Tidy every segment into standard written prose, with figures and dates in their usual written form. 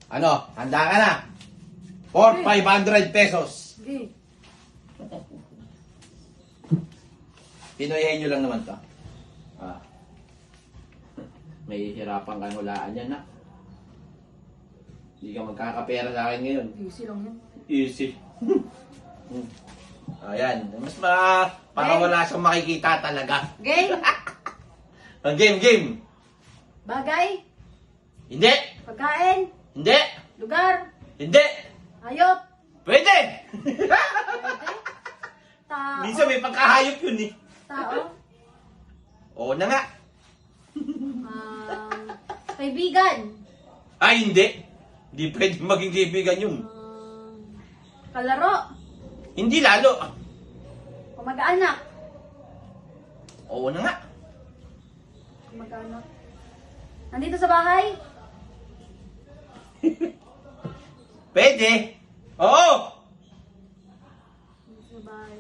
Ano? Handa ka na? For 500 pesos. Sige. Pinoyhin nyo lang naman to. Ah. May hirapan kang hulaan yan, ha? Hindi ka magkakapera sa akin ngayon. Easy lang yan. Easy. Ayan. Mas para wala siyang makikita talaga. Game. Game. Bagay. Hindi. Pagkain. Hindi. Lugar. Hindi. Hayop. Pwede. Tao. Minsan may pagkahayop yun eh. Tao. Oo na nga. Kaibigan. Ay, hindi. Hindi pwede maging kaibigan yun. Kalaro. Hindi lalo. Kamag-anak. Oo na nga. Kamag-anak. Nandito sa bahay. Pwede. Oo. Nandito sa bahay.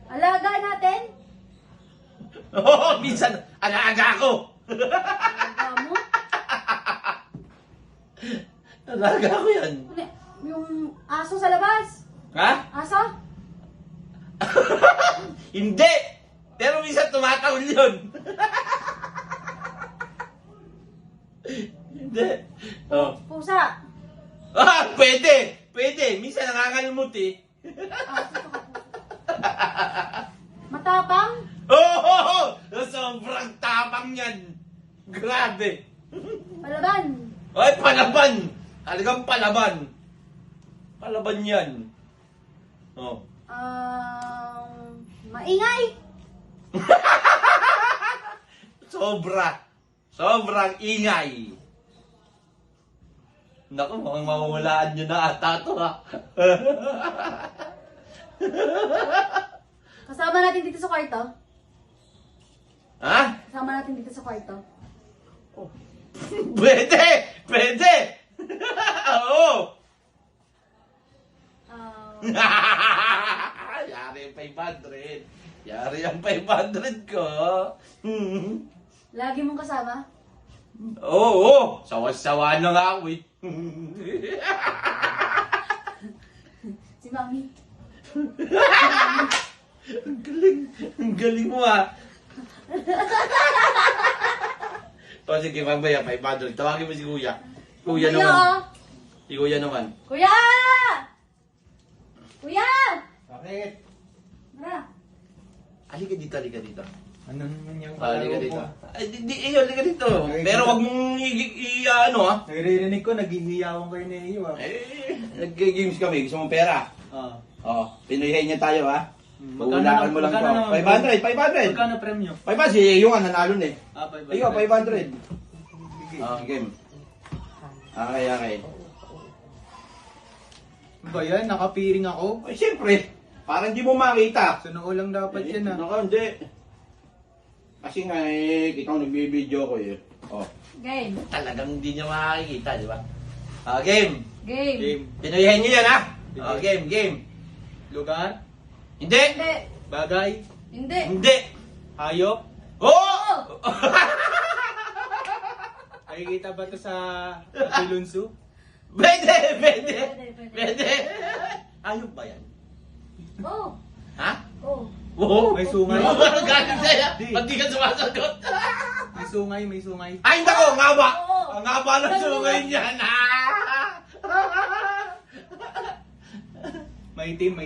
Alaga natin. Oo, minsan alaga ako. Alaga mo. Alaga ako yan. Ano, yung aso sa labas. Ha? Aso? Hindi. Pero minsan tumatahol yun. Hindi. Oh. Pusa. Ah, pwede. Pwede. Minsan nangangalmot eh. Matapang. Oh, sobrang tapang yan. Grabe. Palaban. Ay, palaban. Talagang palaban. Palaban yan. Oh. Maingay. Sobrang ingay. Naku, mukhang mahuhulaan nyo na ata to, ha. Kasama natin dito sa kwarto. Ha? Kasama natin dito sa kwarto. Pwede! Oo! Yari yung 500. Yari yung 500 ko. Lagi mong kasama. Oo! Sawa-sawa na nga ako eh. Si Mami. Ang galing mo ah. O sige, mamaya 500. Tawagin mo si Kuya. Kuya naman. Si Kuya naman. Kuya! Kuya! Bakit? Tara. Halika dito. Ano naman yung Halika kalaro dito. mo? Ay, halika dito. Pero wag mong ano ah. Naririnig ko, naghihiyawan kayo na iyo ah. Nag-games kami. Gusto mong pera? Ah. Oo. Pinoyhin niya tayo ha. Magkano Uulakan mo lang to. naman? 500. Magkano premyo? 500. Si yung nanalo na eh. Ah, 500. Ayun, 500. Sige. Game. Okay. Ano ba yan? Nakapiring ako? Ay, siyempre. Parang hindi mo makita. Sa noo lang dapat yan ah. Naka, hindi. Kasi nga eh, ikaw nagbibideo ko eh. Oh. Game. Talagang hindi niya makikita, di ba? Game. Game. Game. Pinoyhin niyo yan ha? Sige. Game. Lugar? Hindi. Hindi. Bagay? Hindi. Hindi. Hayop? Oh! Nakikita ba ito sa Pilunsu? Pwede. Pwede. Ayop ba yan? Oh. Ha? Oh. Oo. May sungay? Parang galing sa'yo. Di. Ba't di ka sumasagot? May sungay. Ay, nako, ang haba. Oo. Ang haba ng sungay niyan. Maitim.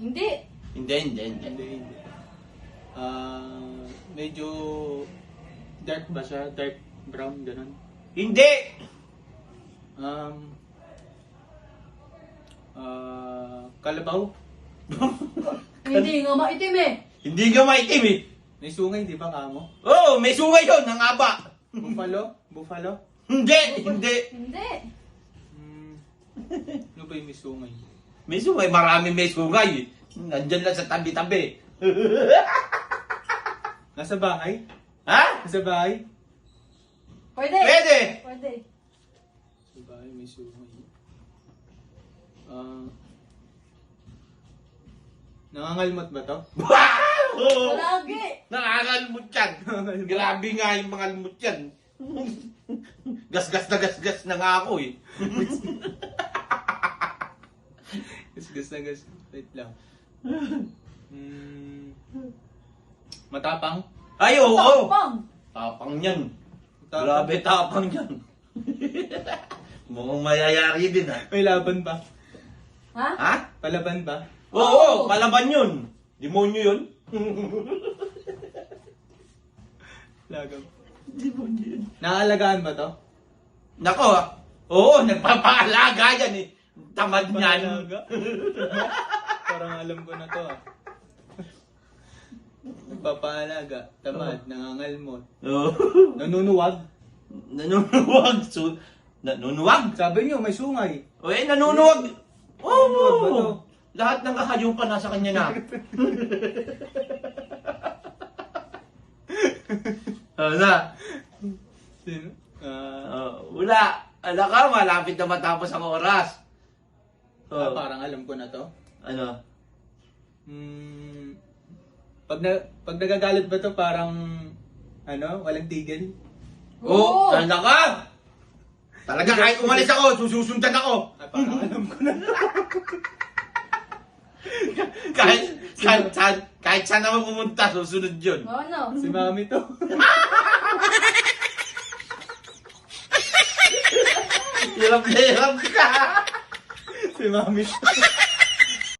Hindi. Hindi. Hindi. Medyo dark ba siya? Dark brown, ganun. Hindi. Kalabaw? Hindi nga maitim eh. Hindi ka maitim eh. May sungay, di ba kamo? Oo, may sungay yun. Ang haba. Buffalo? Hindi. Hindi. Ano ba yung may sungay? May sungay. Maraming may sungay. Nandyan lang sa tabi-tabi. Nasa bahay? Ha? Nasa bahay? Pwede. Pwede. Pwede. Sa bahay may sungay. Nangangalmot ba to? Oo. Lagi. Nangangalmot yan. Grabe nga yung mga almot yan. Gasgas na nga ako eh. Gas na gas. Wait lang. Matapang? Ay, oo! Tapang. Tapang yan. Tapang. Grabe tapang yan. Mukhang mayayari din ha. May laban ba? Ha? Ha? Palaban ba? Oo, palaban yun. Demonyo yun. Lagam. Demonyo yun. Naalagaan ba to? Nako, oo, nagpapaalaga yan eh. Tamad niyan. Paalaga? Parang alam ko na to ah. Nagpapaalaga, tamad, nangangalmot, Oo. nanunuwag. Nanunuwag. Nanunuwag? Sabi niyo, may sungay. O eh, nanunuwag. Nanunuwag ba to? Oo. Lahat ng kahayupan nasa kanya na. Ano na? Sino? Wala. Ala ka, malapit na matapos ang oras. Parang alam ko na to. Ano? Pag nagagalit ba to parang walang tigil? Oo, Oo. tanda ka! Talaga kahit umalis ako, susundan ako. Ay, parang alam ko na. kahit saan naman pumunta, susunod yun. Ano? Si Mami to. Hirap na hirap ka. Si Mami to.